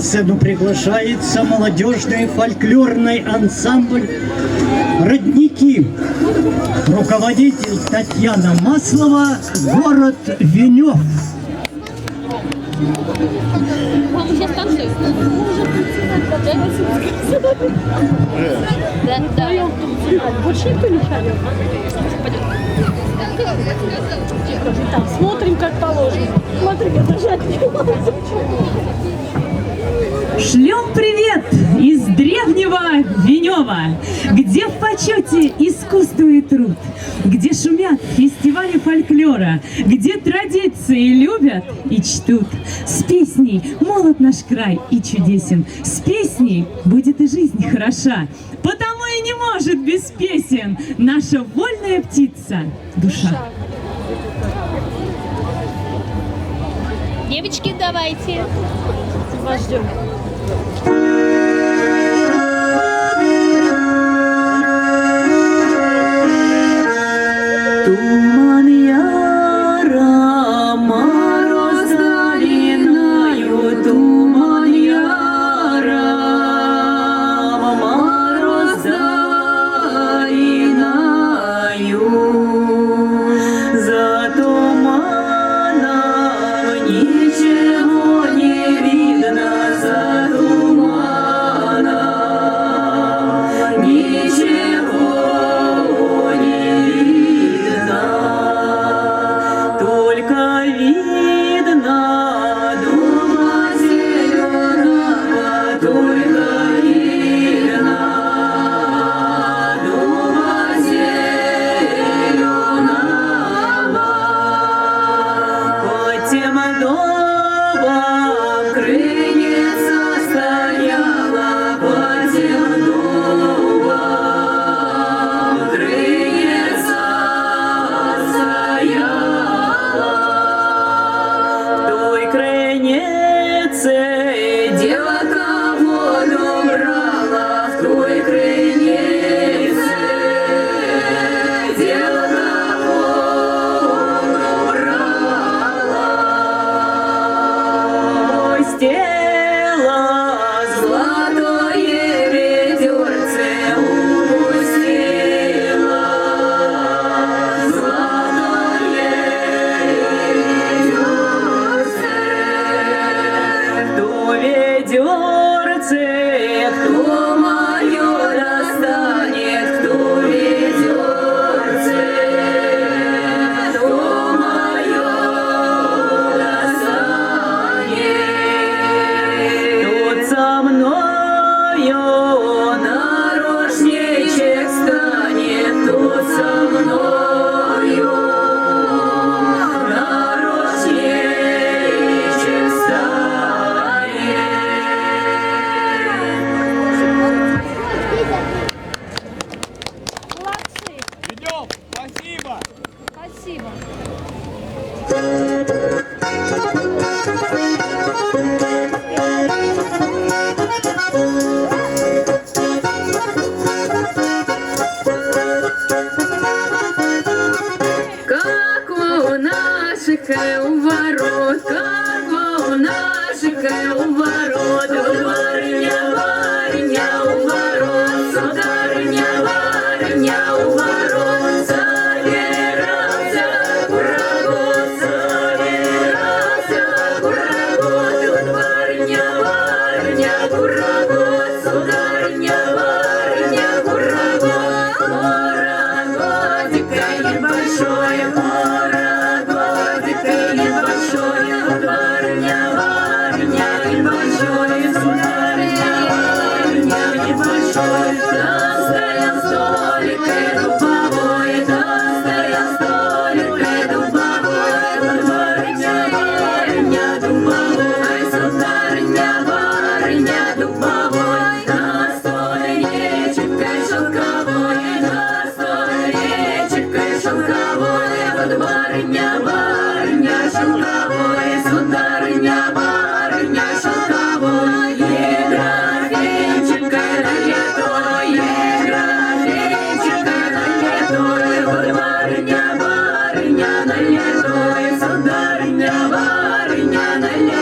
сцену приглашается молодежный фольклорный ансамбль «Родники». Руководитель Татьяна Маслова, город Венев. Больше никто не шарит. Так, смотрим, как положено. Смотри, как нажать не могу. Шлем привет из древнего Венева, где в почете искусство и труд, где шумят фестивали фольклора, где традиции любят и чтут. С песней молод наш край и чудесен, с песней будет и жизнь хороша, потому и не может без песен наша вольная птица душа. Девочки, давайте. Вас ждем. Туман яра, мороз долиною, туман яра, мороз долиною. За туманом ничего не видно, за туманом ничего не видно. Только видно дуба зеленого, только видно дуба зеленого. Под тем дубом крыльца стояла, под тем дубом крыльца стояла. В той крынице девка воду брала, в той крынице девка воду брала. Упустила золотое ведерце, упустила золотое ведерце. Кто ведерце, кто мое достанет, кто ведерце, кто мое достанет, тот со мною нарочничек станет, тот со мною нарочничек станет. Молодцы. Идем, спасибо! Спасибо. Как у наших у ворот, как у наших у ворот, барыня, барыня у ворот, сударыня, барыня у ворот, собирался курагот, собирался курагот, вот барыня, барыня, курагот, сударыня, барыня, курагот, кураготика небольшой, кураготика небольшой, барыня, барыня небольшой, сударыня, барыня небольшой, там стоял столик и дубовой, там стоял столик и дубовой, вот барыня, барыня дубовой, сударыня, барыня дубовой, на столечке шелковой, на столечке шелковой, вот барыня, барыня шелковой, сударыня, барыня шелковой, графинчика налетой, графинчика налетой, вот барыня, барыня налетой, сударыня, барыня налетой.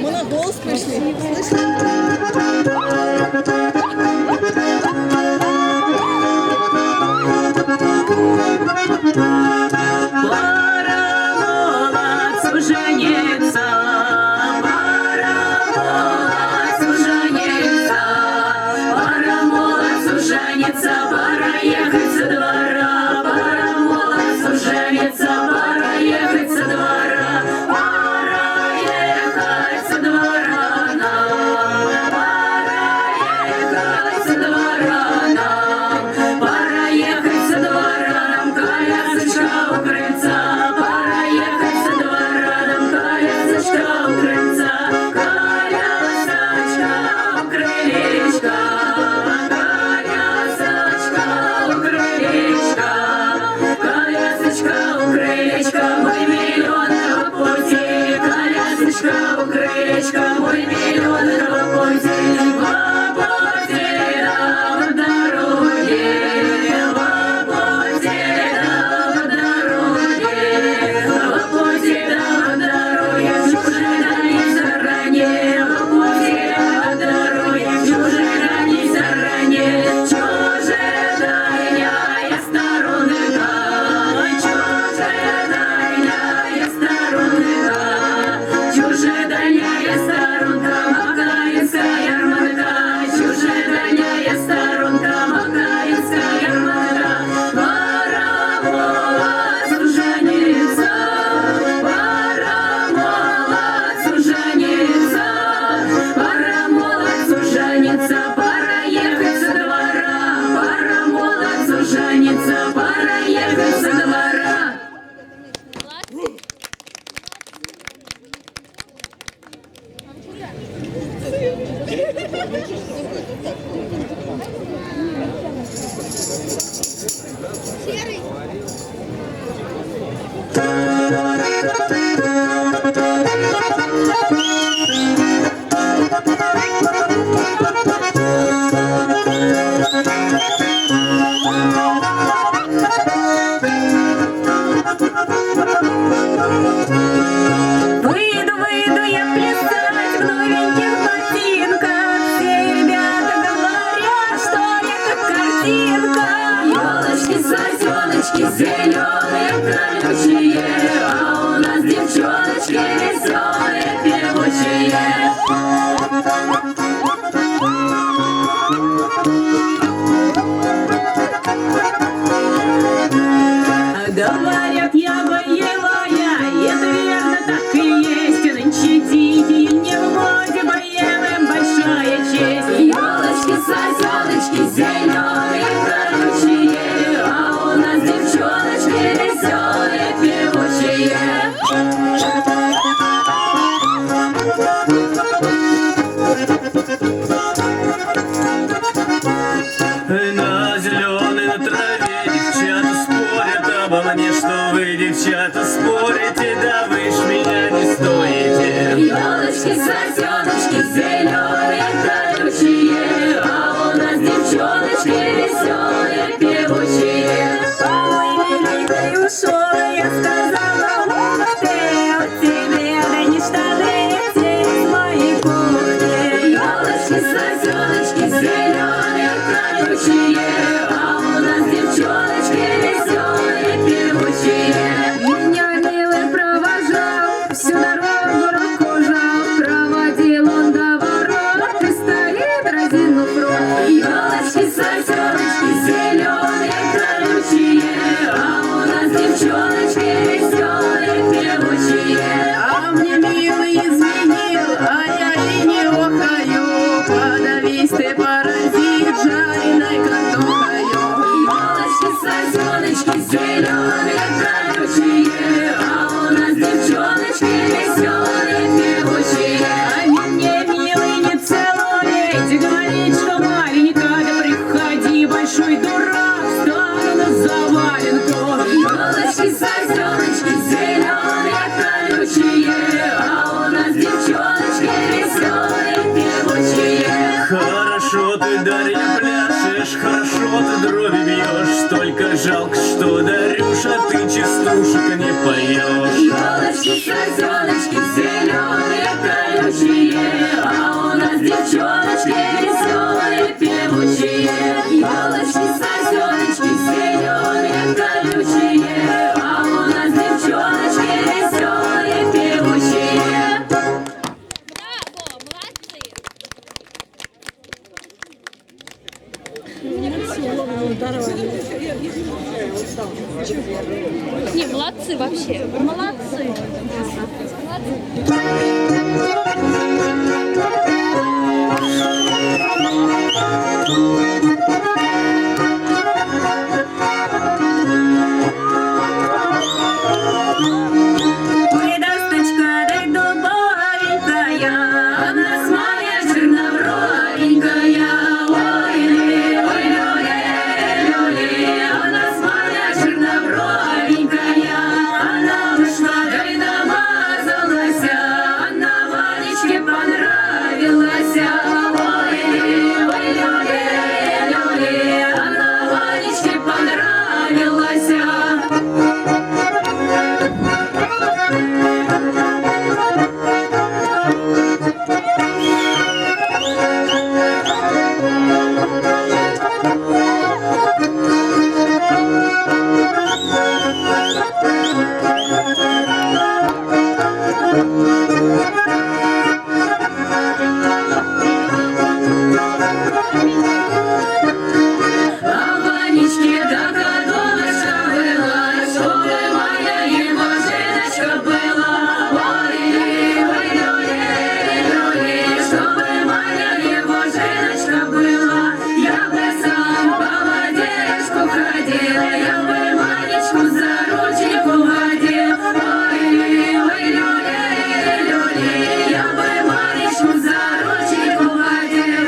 Мы на голос пришли. Слышишь? Пора молодцу жениться, пора молодцу жениться, пора молодцу жениться, пора ехать со двора, пора молодцу жениться, пора ехать со двора, пора ехать со двора нам, пора ехать со двора нам, пора ехать со двора нам, колясочка у крыльца, пора ехать со двора нам, колясочка у крыльца, колясочка у крылечка, колясочка у крылечка, колясочка у крылечка, мой миллионного пути, колясочка у крылечка, мой миллионного пути, в пути в дороге, в пути в дороге, в пути в дороге, чужие заранее, в пути в дороге, чужие заранее, чужая сторонка, чужая сторонка, чужая сторонка, Макаевская ярмарка, чужая сторонка, Макаевская ярмарка, пора молодцу жениться, пора молодцу жениться, пора молодцу жениться, пора ехать со двора, пора молодцу жениться, пора ехать со двора. Выйду я плясать в новеньких ботинках, все ребята говорят, что я как картинка. Елочки, сосеночки, зеленые, колючие, а у нас девчоночки веселые, певучие. Говорят, я боевая, и это верно так и есть. Нынче дикие не в моде, боевым большая честь. Елочки, сосеночки, зеленые, колючие, а у нас девчоночки веселые, певучие. На зеленой на траве девчата спорят обо мне, что вы, девчата, спорите, да вы ж меня не стоите. Елочки, сосеночки, зеленые, колючие, а у нас девчоночки веселые, певучие. Ой, миленькой ушел, я сказала, ух ты, у тебя да не штаны, через мои кухни. Елочки, сосеночки, зеленые, колючие, а у нас девчоночки веселые, певучие. Меня милый провожал, всю дорогу руку жал, проводил он до ворот и стоит, разинув рот. Елочки, сосеночки, зеленые, колючие, а у нас девчоночки веселые, певучие. А мне милый изменил, а я и не охаю, подавись ты, паразит, жареной картохою. Елочки, сосеночки, зеленые, колючие, а у нас девчоночки веселые, певучие. А мне, милый, не целуй, говорит, что маленько, да приходи, большой дурак, стану на заваленку. Елочки, сосеночки, зеленые, колючие, а у нас девчоночки веселые, певучие. Хорошо ты, Дарья, пляшешь, хорошо ты дроби бьешь, только жалко, что Дарюш пьешь, а ты частушек не поешь. Елочки, сосеночки, зеленые, колючие, а у нас девчоночки веселые, певучие. Елочки, сосеночки, зеленые, колючие, а у нас девчоночки веселые, певучие. Браво, молодцы. Не, молодцы вообще. Молодцы. Ой, досточка, дай дубовенькая, у нас моя чернобровенькая. Ой, люли, у нас моя чернобровенькая. Она вышла, да и намазалась, она Ванечке понравилась. Ой, люли, она Ванечке понравилась. А Ванечке до годовочка была, чтобы моя его женочка была. Ой, люли, чтобы моя его женочка была. Я бы сам по водичку ходила, я бы Ванечку за ручку водил. Ой, люли, я бы Ванечку за ручку водил.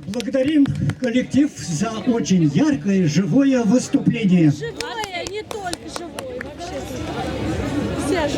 Благодарим коллектив за очень яркое, живое выступление. Живое, не только живое, вообще. Вся